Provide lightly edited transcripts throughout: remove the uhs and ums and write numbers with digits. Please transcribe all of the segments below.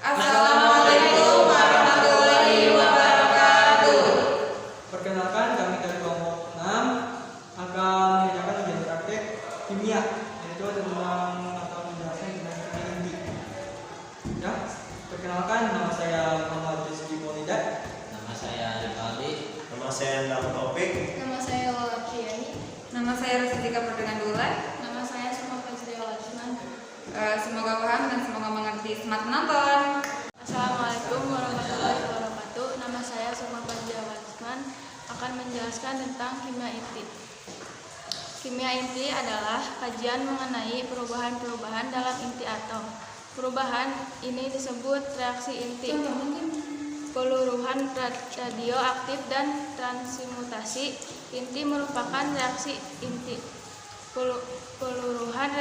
Assalamualaikum warahmatullahi wabarakatuh. Perkenalkan, kami dari kelompok 6 akan mengerjakan ujian praktek kimia, yaitu tentang atau menjelaskan tentang kimia inti. Ya, perkenalkan, nama saya Muhammad Rizky Maulida. Nama saya Rivaldi. Nama saya Endang Taufik. Nama saya Lola Priyani. Nama saya Rustika Pertengahan. Nama saya Suma Fajri Wajman. Semoga paham dan semoga mengerti. Selamat menonton. Assalamualaikum warahmatullahi wabarakatuh. Nama saya Suma Fajri Wajman akan menjelaskan tentang kimia inti. Kimia inti adalah kajian mengenai perubahan-perubahan dalam inti atom. Perubahan ini disebut reaksi inti. Peluruhan radioaktif dan transimutasi inti merupakan reaksi inti. Peluruhan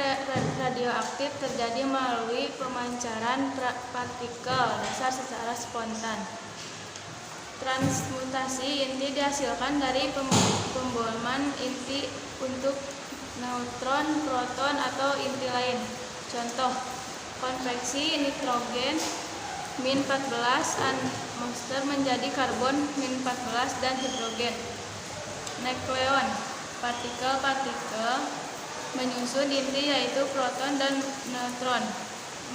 radioaktif terjadi melalui pemancaran partikel dasar secara spontan. Transmutasi inti dihasilkan dari pemboleman inti untuk neutron, proton, atau inti lain. Contoh, konveksi nitrogen -14 atmosfer menjadi karbon -14 dan hidrogen. Nukleon, partikel-partikel menyusun inti yaitu proton dan neutron.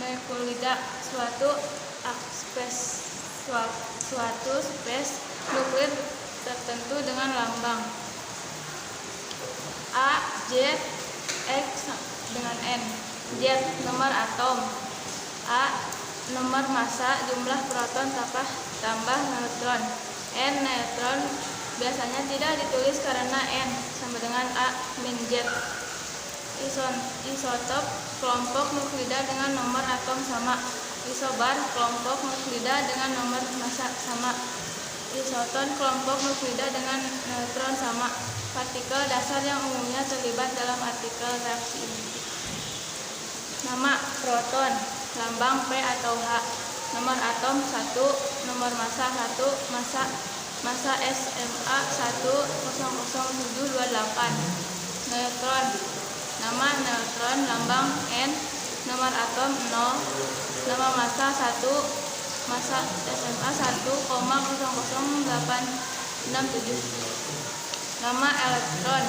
Nuklida, suatu spesies nuklir tertentu dengan lambang A, Z, X dengan N. Z, nomor atom. A, nomor massa, jumlah proton tambah neutron. N, neutron biasanya tidak ditulis karena N sama dengan A min Z. Isotop, kelompok nuklida dengan nomor atom sama. Isobar, kelompok nuklida dengan nomor massa sama. Isoton, kelompok nuklida dengan neutron sama. Partikel dasar yang umumnya terlibat dalam artikel reaksi inti. Nama, proton, lambang P atau H. Nomor atom 1, nomor massa 1, massa SMA 1000728. Neutron, nama neutron, lambang N, nomor atom 0, nama massa 1, massa SMA 1,00867. Nama elektron,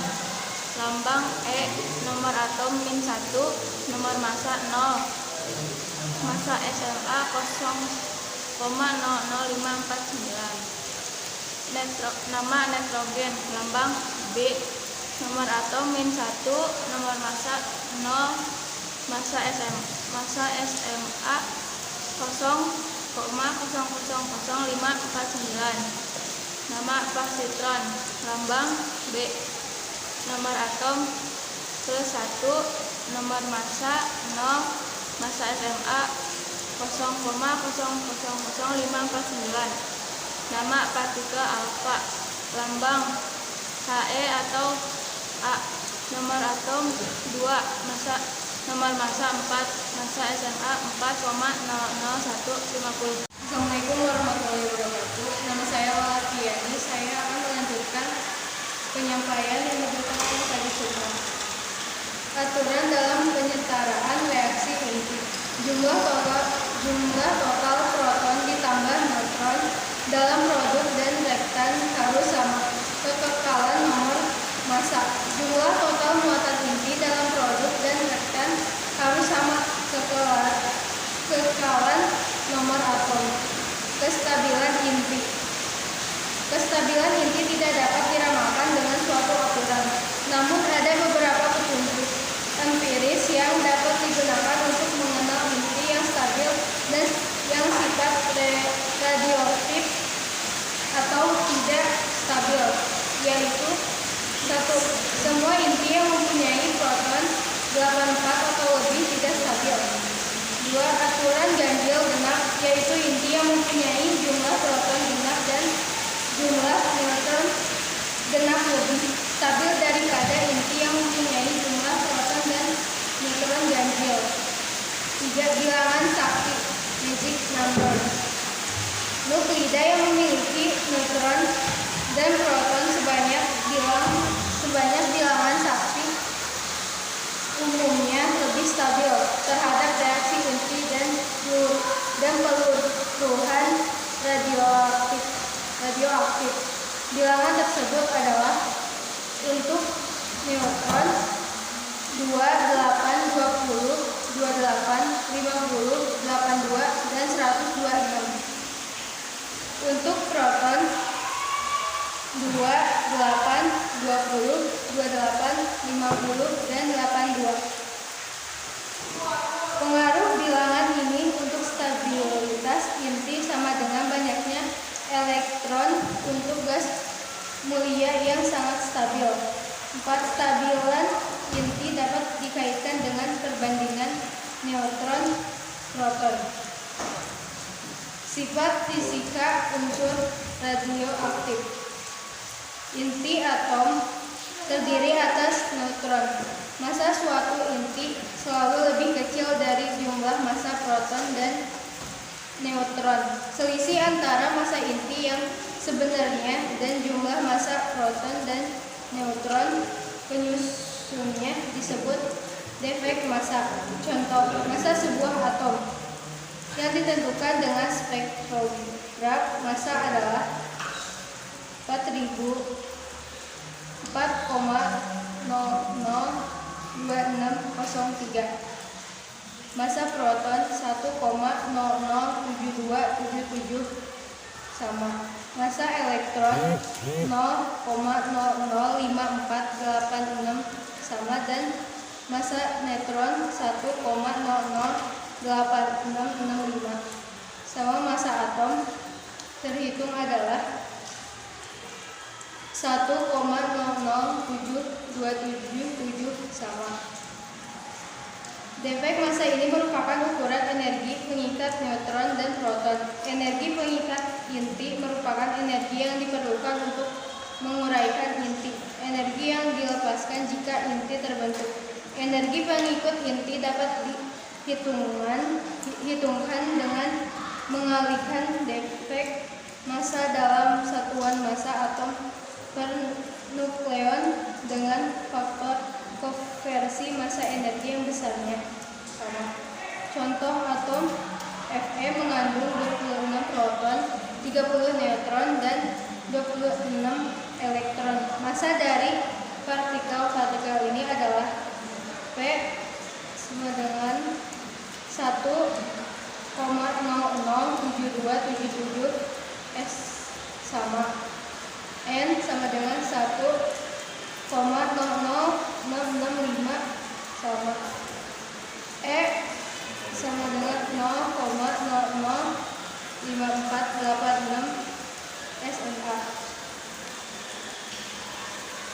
lambang E, nomor atom -1, nomor massa 0, massa SMA 0,000549. Nama nitrogen, lambang B, nomor atom -1, nomor massa 0, massa SMA 0,000549. Nama positron, lambang B, nomor atom +1, nomor massa 0, massa SMA 0,000549. Nama partikel alfa, lambang He atau A, nomor atom 2, nomor massa 4, massa SMA 4,00150. Assalamualaikum warahmatullahi wabarakatuh. Nama saya Lola Priyani. Saya akan melanjutkan penyampaian yang diberikan tadi semua. Aturan dalam penyetaraan reaksi inti. Jumlah total proton ditambah neutron dalam produk dan reaktan harus sama. Kekekalan nomor massa. Jumlah total muatan inti dalam produk dan reaktan harus sama. Kekekalan nomor atom. Kestabilan inti. Kestabilan inti tidak dapat diramalkan dengan suatu aturan, namun ada beberapa petunjuk empiris yang dapat digunakan untuk mengenal inti yang stabil dan yang sifat radioaktif atau tidak stabil, yaitu 1. Semua inti yang mempunyai proton 84 atau lebih tidak stabil. 2. Aturan ganjil genap, yaitu inti yang mempunyai jumlah proton genap dan jumlah neutron genap lebih stabil daripada inti yang mempunyai jumlah proton dan neutron ganjil. 3. Bilangan sakti, magic number. Nuklida yang memiliki neutron dan proton sebanyak bilangan sakti umumnya lebih stabil terhadap reaksi inti dan peluru Bilangan tersebut adalah untuk neutron 2, 8, 20, 28, 50, 82, dan 126. Untuk proton 2, 8, 20, 28, 50, dan 82. Pengaruh bilangan ini untuk stabilitas inti sama dengan banyaknya elektron untuk gas mulia yang sangat stabil. 4. Stabilan inti dapat dikaitkan dengan perbandingan neutron-proton. Sifat fisika unsur radioaktif. Inti atom terdiri atas neutron. Massa suatu inti selalu lebih kecil dari jumlah massa proton dan neutron. Selisih antara massa inti yang sebenarnya dan jumlah massa proton dan neutron penyusunnya disebut defek massa. Contoh, massa sebuah atom yang ditentukan dengan spektrograf massa adalah 4.002603. Massa proton 1,007277 sama. Massa elektron 0,005486 sama, dan massa neutron 1,008665 sama. Massa atom terhitung adalah 1,007277 sama. Defek massa ini merupakan ukuran energi pengikat neutron dan proton. Energi pengikat inti merupakan energi yang diperlukan untuk menguraikan inti. Energi yang dilepaskan jika inti terbentuk. Energi pengikut inti dapat dihitungkan dengan mengalihkan defek massa dalam satuan massa atom per nukleon dengan faktor konversi massa energi yang besarnya sama. Contoh, atom Fe mengandung 26 proton, 30 neutron, dan 26 elektron. Massa dari partikel-partikel ini adalah P sama dengan 1,007277 S sama. N sama dengan 1,00665 sama. E sama dengan 0,005486 SMA.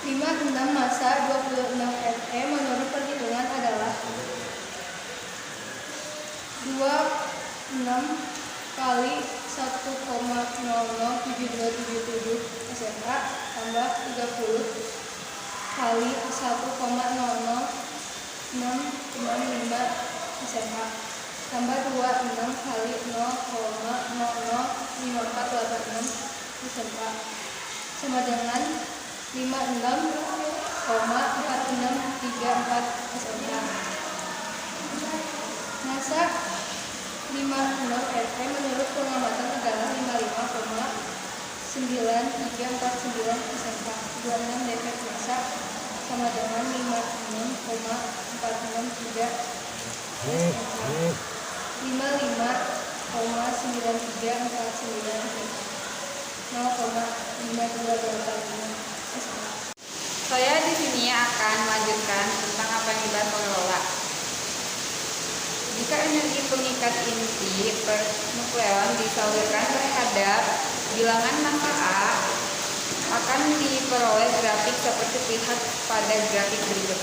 56 massa 26 Fe menurut perhitungan adalah 26 kali 1,007277 SMA tambah 30 kali 1,00665 SMA tambah 26 kali 0,005486 SMA sama dengan 56,4634 SMA. Massa 56 Fe menurut pengamatan adalah 55,9349 SMA. 26 defek massa sama dengan 56,463 SMA. 55,9349 0,5285 SMA. Saya di sini akan melanjutkan tentang apa yang dibahas oleh Lola. Jika energi pengikat inti per nukleon disalurkan terhadap bilangan massa A, akan diperoleh grafik seperti lihat pada grafik berikut.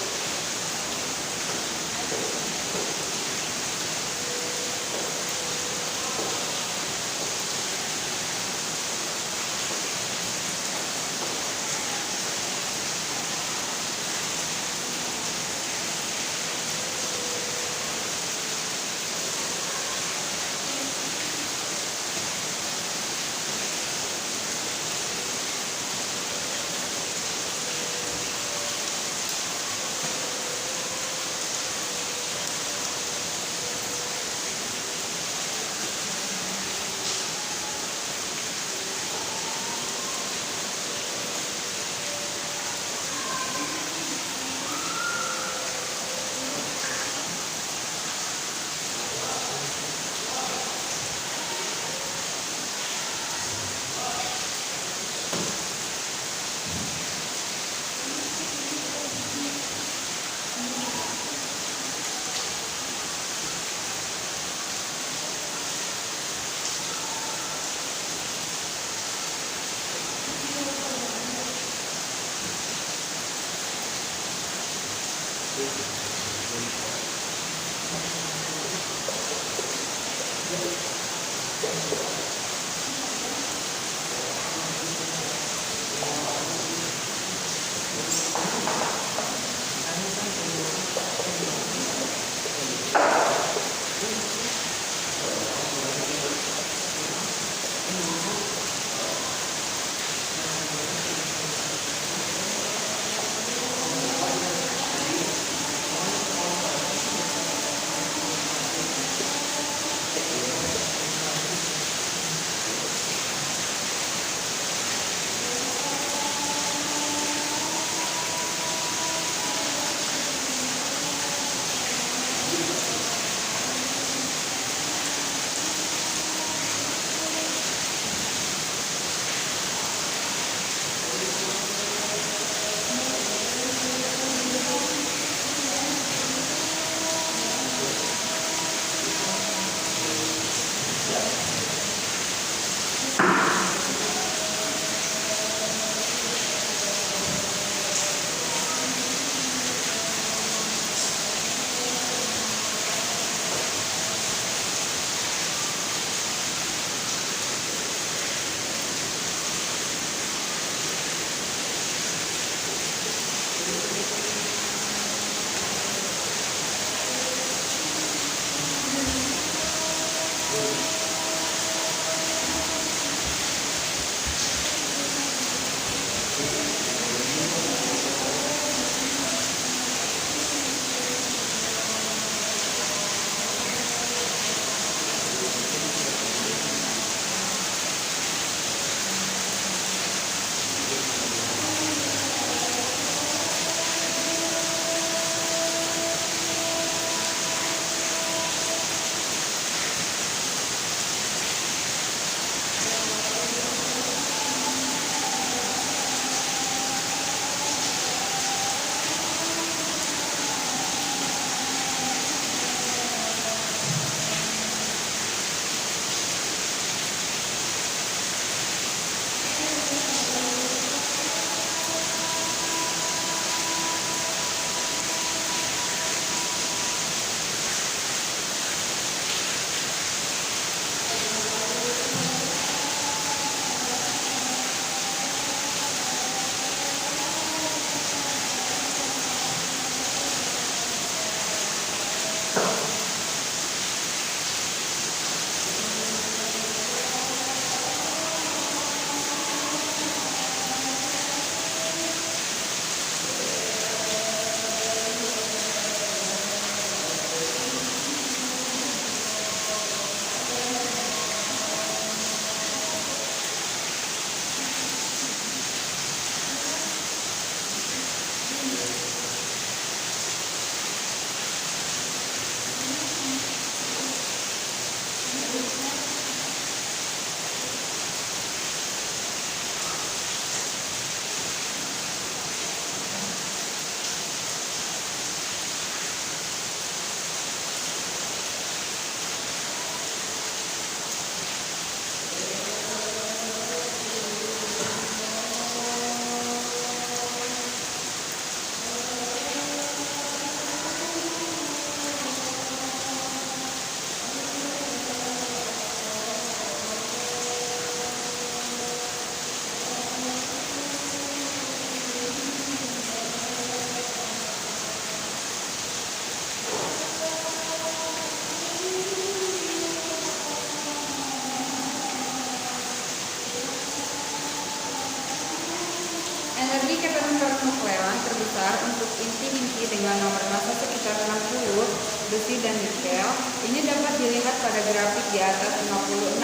Energi keterangan nukleran terbesar untuk inti-inti dengan nomor massa sekitar 60 besi dan nikel. Ini dapat dilihat pada grafik di atas 56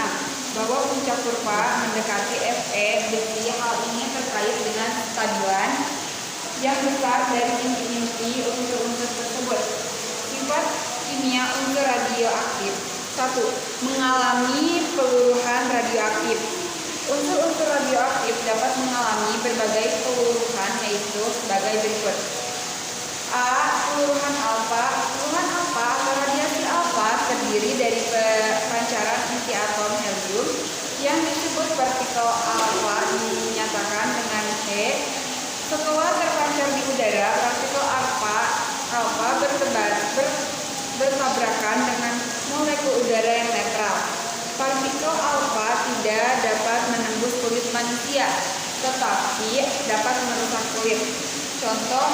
bahwa puncak kurva mendekati Fe besi. Hal ini terkait dengan stabilan yang besar dari inti-inti unsur-unsur tersebut. Sifat kimia unsur radioaktif. 1. Mengalami peluruhan radioaktif. Unsur-unsur radioaktif dapat mengalami berbagai peluruhan, yaitu sebagai berikut. A. Peluruhan alfa. Peluruhan alfa atau radiasi alfa terdiri dari pancaran inti atom helium yang disebut partikel alfa dinyatakan dengan He. Setelah terpancar di udara, partikel alfa bertabrakan dengan molekul udara yang netral. Partikel manusia, tetapi dapat merusak kulit. Contoh,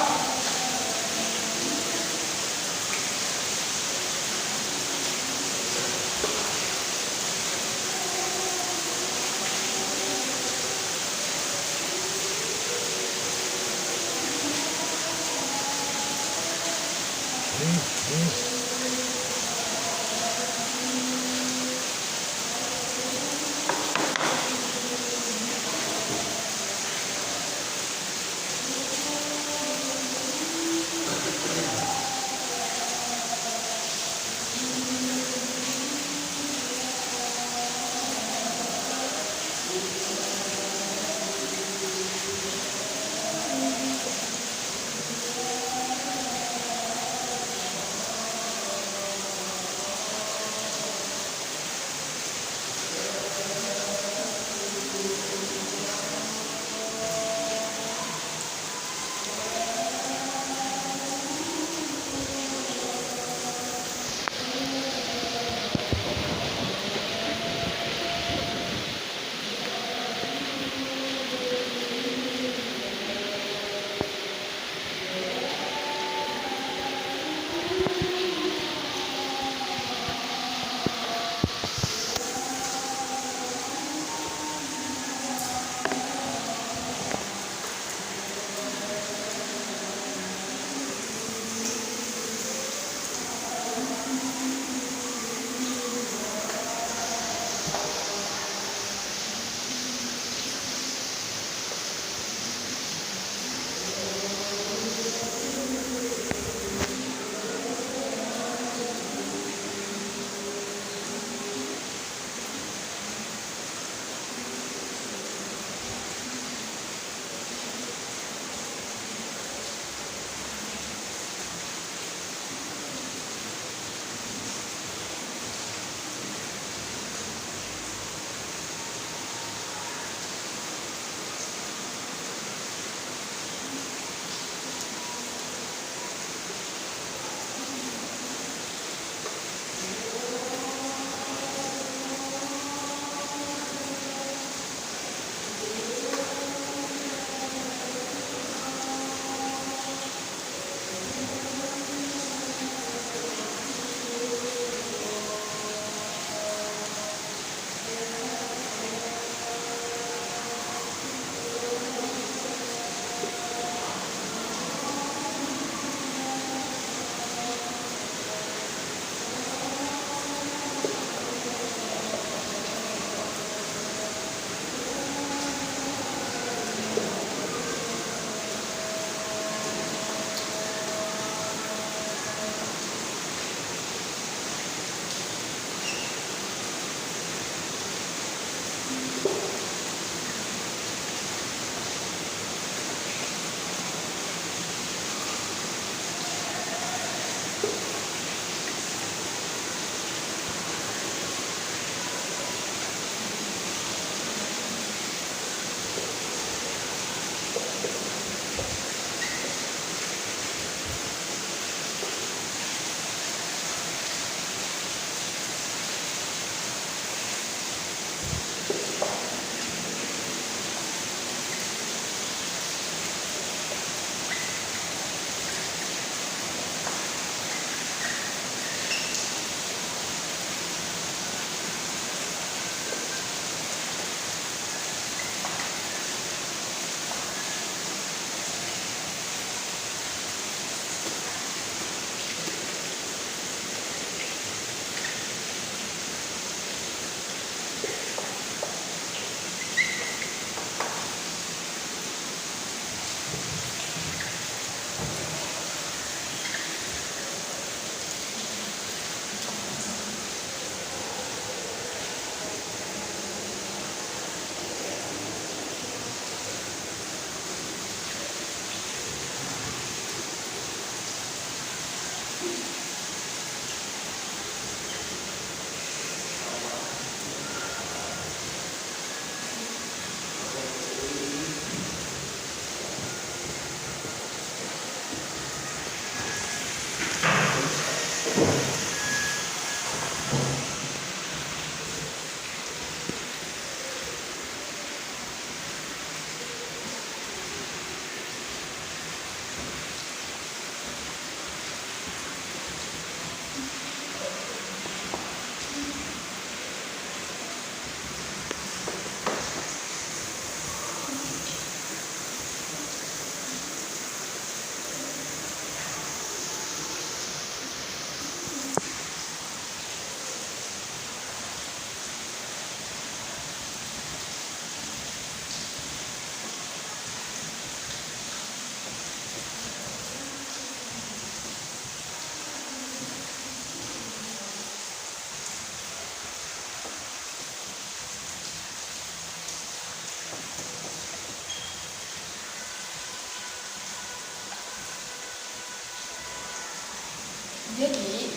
Jadi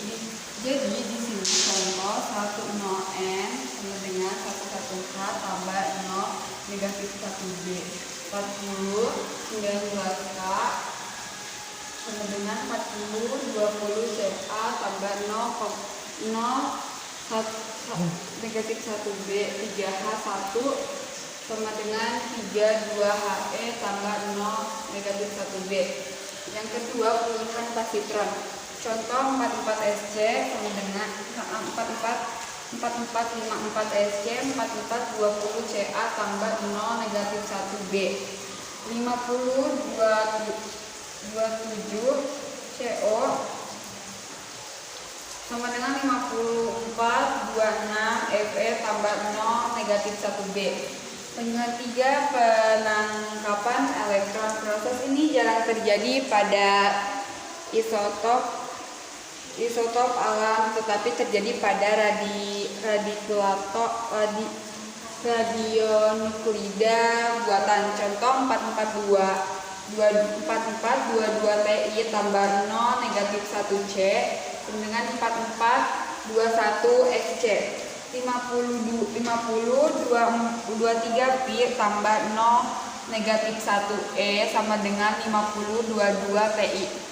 di sini contoh 10n sama dengan 11H tambah 0 negatif 1B. 40 19K sama dengan 40 20 CA tambah 0 negatif 1B. 3H 1 sama dengan 32HE tambah 0 negatif 1B. Yang kedua, puluhan pasitron. Contoh 44SC sama dengan 4454SC 4420CA tambah 0 negatif 1B. 5027CO sama dengan 5426FE tambah 0 negatif 1B. Yang ketiga, penangkapan elektron. Proses ini jarang terjadi pada isotop alam, tetapi terjadi pada radionuklida buatan. Contoh 4422Ti tambah 0 negatif 1C dengan 4421XC. 5023pi tambah 0 negatif 1E sama dengan 5022Ti.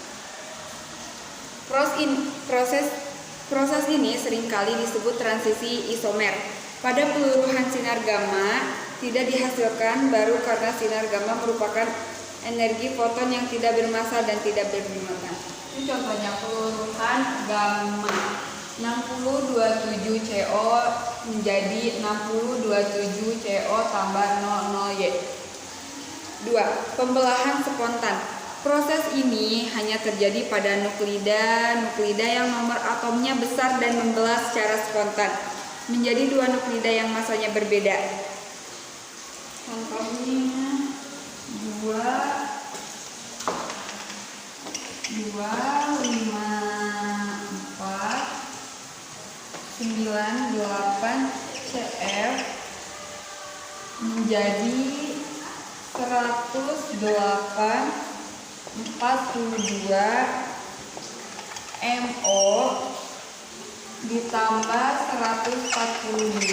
Proses ini seringkali disebut transisi isomer. Pada peluruhan sinar gamma tidak dihasilkan baru karena sinar gamma merupakan energi foton yang tidak bermassa dan tidak bermuatan. Ini contohnya peluruhan gamma. 6027CO menjadi 6027CO tambah 00Y. 2. Pembelahan spontan. Proses ini hanya terjadi pada nuklida yang nomor atomnya besar dan membelah secara spontan menjadi dua nuklida yang masanya berbeda. Contohnya 258CF menjadi 10842MO ditambah 146MO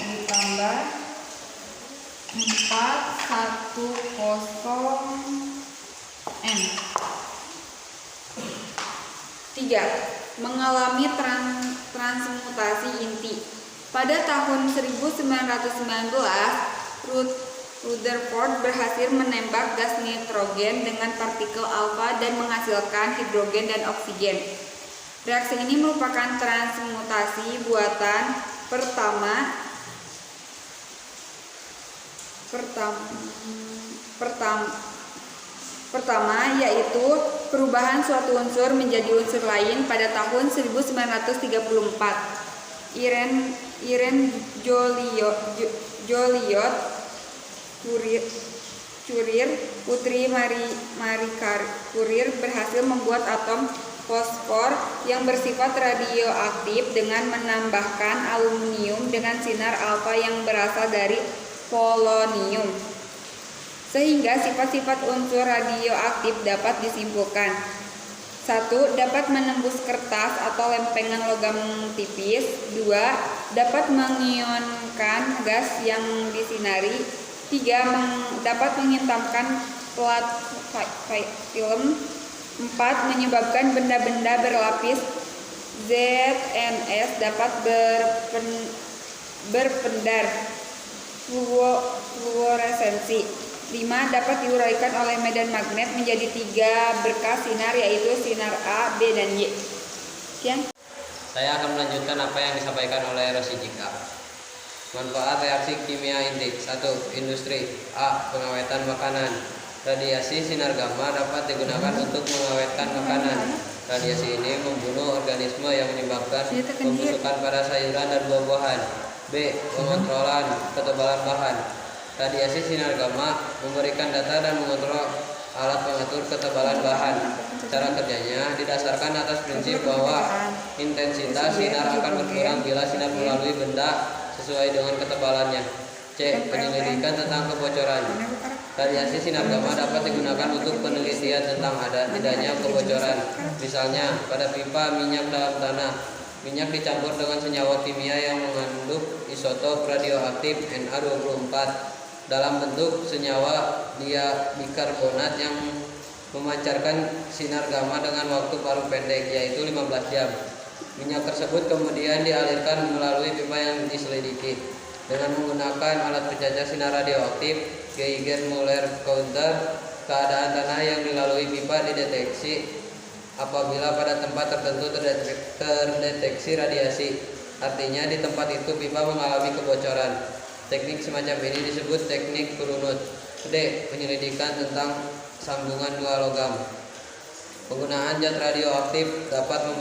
ditambah 410M. 3. Mengalami transmutasi inti. Pada tahun 1919, Rutherford berhasil menembak gas nitrogen dengan partikel alfa dan menghasilkan hidrogen dan oksigen. Reaksi ini merupakan transmutasi buatan pertama yaitu perubahan suatu unsur menjadi unsur lain pada tahun 1934. Irene Joliot Curie, putri Marie Curie, berhasil membuat atom fosfor yang bersifat radioaktif dengan menambahkan aluminium dengan sinar alfa yang berasal dari polonium, sehingga sifat-sifat unsur radioaktif dapat disimpulkan. 1. Dapat menembus kertas atau lempengan logam tipis. 2. Dapat mengionkan gas yang disinari. 3. Dapat menghitamkan plat film. 4. Menyebabkan benda-benda berlapis ZNS dapat berpendar fluoresensi. 5. Dapat diuraikan oleh medan magnet menjadi 3 berkas sinar, yaitu sinar A, B, dan Y. Sekian. Saya akan melanjutkan apa yang disampaikan oleh Rosijika. Manfaat reaksi kimia inti. 1. Industri. A. Pengawetan makanan. Radiasi sinar gamma dapat digunakan untuk mengawetkan makanan. Radiasi ini membunuh organisme yang menyebabkan pembusukan pada sayuran dan buah-buahan. B. Pengontrolan ketebalan bahan. Radiasi sinar gamma memberikan data dan mengontrol alat pengatur ketebalan bahan. Cara kerjanya didasarkan atas prinsip bahwa intensitas sinar akan berkurang bila sinar melalui benda sesuai dengan ketebalannya. C. Penyelidikan tentang kebocoran. Radiasi sinar gamma dapat digunakan untuk penelitian tentang ada tidaknya kebocoran. Misalnya, pada pipa minyak dalam tanah, minyak dicampur dengan senyawa kimia yang mengandung isotop radioaktif Na24 dalam bentuk senyawa bikarbonat yang memancarkan sinar gamma dengan waktu paruh pendek, yaitu 15 jam. Minyak tersebut kemudian dialirkan melalui pipa yang diselidiki. Dengan menggunakan alat pencacah sinar radioaktif Geiger-Müller counter, keadaan tanah yang dilalui pipa dideteksi apabila pada tempat tertentu terdeteksi radiasi. Artinya di tempat itu pipa mengalami kebocoran. Teknik semacam ini disebut teknik Cournot. D. Penyelidikan tentang sambungan dua logam. Penggunaan zat radioaktif dapat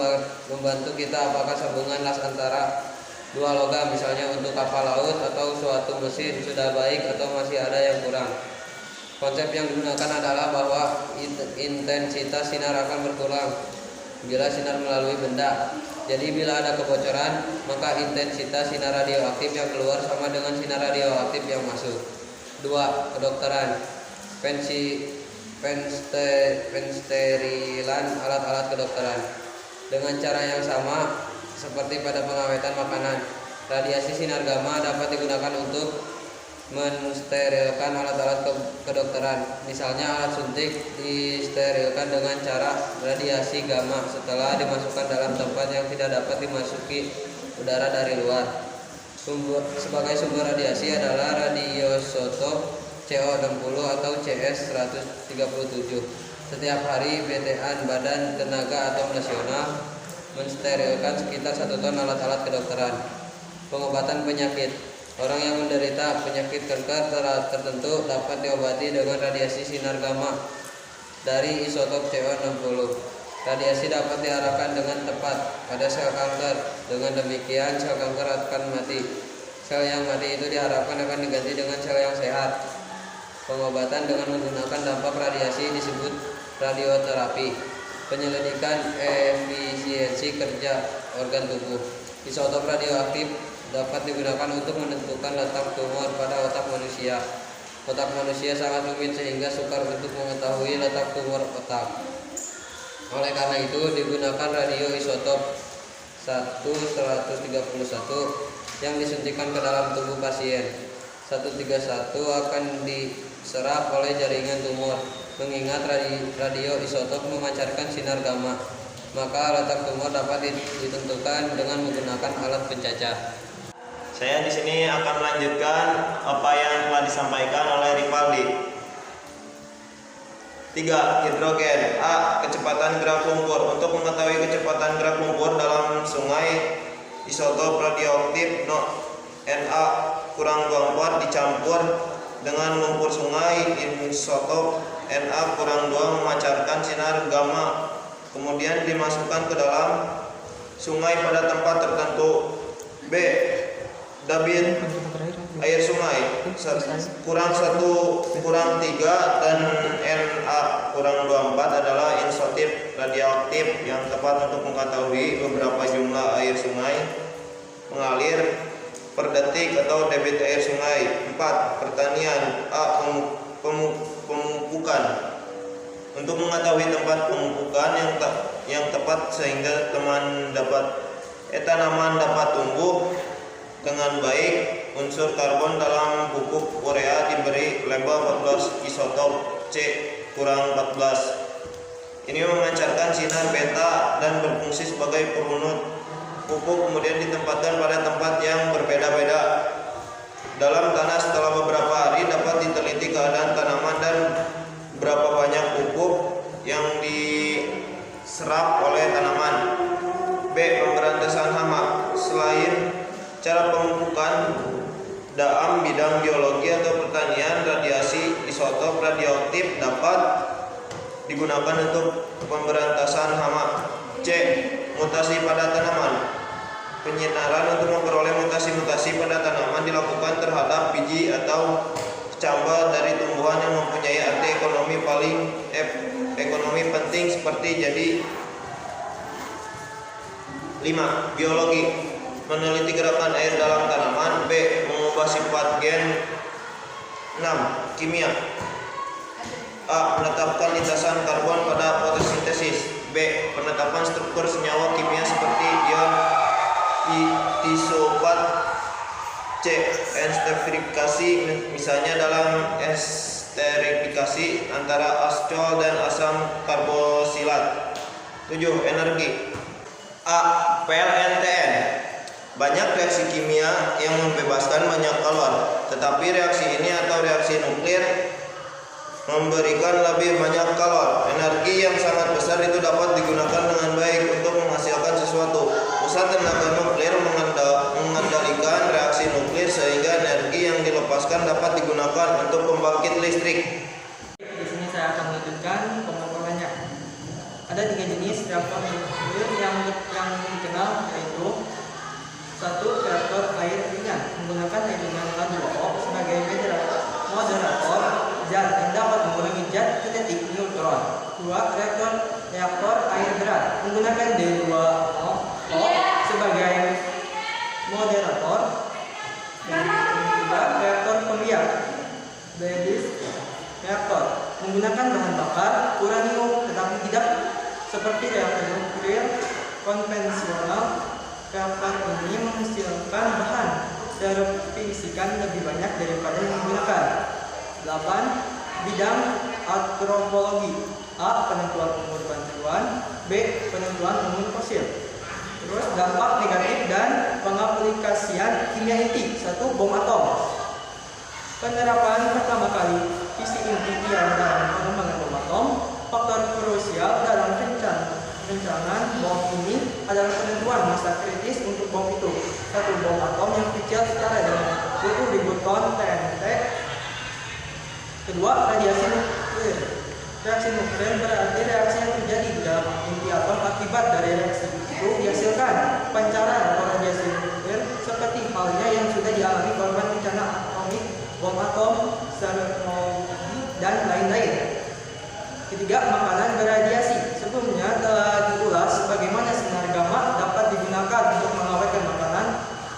membantu kita apakah sambungan las antara dua logam, misalnya untuk kapal laut atau suatu mesin, sudah baik atau masih ada yang kurang. Konsep yang digunakan adalah bahwa intensitas sinar akan berkurang bila sinar melalui benda. Jadi bila ada kebocoran, maka intensitas sinar radioaktif yang keluar sama dengan sinar radioaktif yang masuk. 2. Kedokteran. Pensterilan alat-alat kedokteran. Dengan cara yang sama seperti pada pengawetan makanan, radiasi sinar gamma dapat digunakan untuk mensterilkan alat-alat kedokteran. Misalnya alat suntik disterilkan dengan cara radiasi gamma setelah dimasukkan dalam tempat yang tidak dapat dimasuki udara dari luar. Sebagai sumber radiasi adalah radioisotop CO60 atau CS137. Setiap hari BTA Badan Tenaga Atom Nasional mensterilkan sekitar 1 ton alat-alat kedokteran. Pengobatan penyakit. Orang yang menderita penyakit kanker tertentu dapat diobati dengan radiasi sinar gamma dari isotop CO60. Radiasi dapat diarahkan dengan tepat pada sel kanker. Dengan demikian sel kanker akan mati. Sel yang mati itu diharapkan akan diganti dengan sel yang sehat. Pengobatan dengan menggunakan dampak radiasi disebut radioterapi. Penyelidikan efisiensi kerja organ tubuh. Isotop radioaktif dapat digunakan untuk menentukan letak tumor pada otak manusia. Otak manusia sangat rumit sehingga sukar untuk mengetahui letak tumor otak. Oleh karena itu digunakan radioisotop 131 yang disuntikan ke dalam tubuh pasien. 131 akan diserap oleh jaringan tumor. Mengingat radioisotop memancarkan sinar gamma, maka letak tumor dapat ditentukan dengan menggunakan alat pencacah. Saya di sini akan melanjutkan apa yang telah disampaikan oleh Rivaldi. 3. Hidrogen. A. Kecepatan gerak lumpur. Untuk mengetahui kecepatan gerak lumpur dalam sungai, isotop radioaktif Na-24 dicampur dengan lumpur sungai, isotop Na-2 memancarkan sinar gamma, kemudian dimasukkan ke dalam sungai pada tempat tertentu. B. Debit air sungai kurang 3 dan Na-24 adalah isotop radioaktif yang tepat untuk mengetahui beberapa jumlah air sungai mengalir per detik atau debit air sungai. 4. Pertanian. A. Pemupukan. Untuk mengetahui tempat pemupukan yang tepat sehingga tanaman dapat tumbuh dengan baik, unsur karbon dalam pupuk urea diberi label 14 isotop C-14. Ini memancarkan sinar beta dan berfungsi sebagai perunut. Pupuk kemudian ditempatkan pada tempat yang berbeda-beda dalam tanah. Setelah beberapa hari dapat diteliti keadaan tanaman dan berapa banyak pupuk yang diserap oleh tanaman. B. Pemberantasan hama. Selain cara pemupukan dalam bidang biologi atau pertanian, radiasi isotop radioaktif dapat digunakan untuk pemberantasan hama. C. Mutasi pada tanaman. Penyinaran untuk memperoleh mutasi-mutasi pada tanaman dilakukan terhadap biji atau cabang dari tumbuhan yang mempunyai arti ekonomi penting seperti jadi. 5. Biologi. Meneliti gerakan air dalam tanaman. B. Mengubah sifat gen. 6. Kimia. A. Menetapkan lintasan karbon pada fotosintesis. B. Penetapan struktur senyawa kimia seperti ion disulfat. C. Esterifikasi, misalnya dalam esterifikasi antara ascol dan asam karboksilat. 7. Energi. A. PLNTN. Banyak reaksi kimia yang membebaskan banyak kalor, tetapi reaksi ini atau reaksi nuklir memberikan lebih banyak kalor. Energi yang sangat besar itu dapat digunakan dengan baik untuk menghasilkan sesuatu. Pusat tenaga nuklir mengendalikan reaksi nuklir sehingga energi yang dilepaskan dapat digunakan untuk pembangkit listrik. Di sini saya akan menunjukkan pemaparannya. Ada 3 jenis reaktor nuklir yang dikenal, yaitu 1. Reaktor air ringan menggunakan hidrogen H2O sebagai moderator zat yang dapat mengurangi zat kinetik neutron. 2. Reaktor air berat menggunakan D2O sebagai moderator. Dan 3. Reaktor pembiak British reaktor menggunakan bahan bakar uranium, tetapi tidak seperti reaktor nuklir konvensional. Reaktor ini menghasilkan bahan terfisikan lebih banyak daripada yang digunakan. 8. Bidang antropologi. A. Penentuan umur bantuan. B. Penentuan umur fosil. Terus dampak negatif dan pengaplikasian kimia inti. 1. Bom atom. Penerapan pertama kali isi inti tiada dalam pengembangan bom atom. Faktor krusial dalam rencangan bom ini adalah penentuan masa kritis untuk bom itu. 1. Bom atom yang kecil setara dengan 10.000 ton TNT. Kedua, radiasi nuklir. Reaksi nuklir berarti reaksi yang terjadi di dalam inti atom akibat dari reaksi itu dihasilkan pancaran atau radiasi nuklir, seperti halnya yang sudah dialami korban bencana atomik, bom atom, Chernobyl, dan lain-lain. Ketiga, makanan berradiasi. Sebelumnya telah diulas bagaimana sinar gamma dapat digunakan untuk mengawetkan makanan.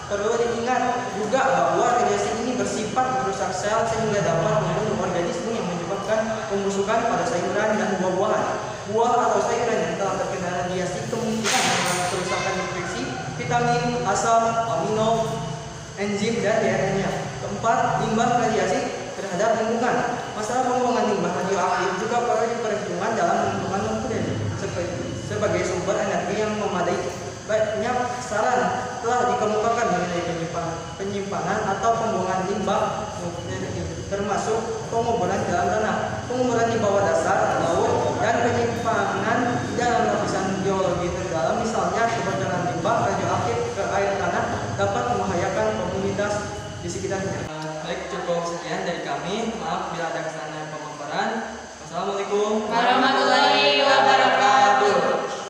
Perlu diingat juga bahwa radiasi ini bersifat merusak sel sehingga dapat membunuh organisme yang menyebabkan pembusukan pada sayuran dan buah-buahan. Buah atau sayuran yang telah terkena radiasi kemungkinan mengalami kerusakan nutrisi, vitamin, asam, amino, enzim, dan lainnya. Keempat, limbah radiasi terhadap lingkungan. Masalah pembuangan limbah radioaktif juga perlu diperhitungkan dalam lingkungan nuklir sebagai sumber energi yang memadai. Banyak saran telah dikemukakan mengenai penyimpanan atau pembuangan limbah nuklir ini, termasuk penguburan dalam tanah, penguburan di bawah dasar laut, dan penyimpanan di dalam lapisan geologi.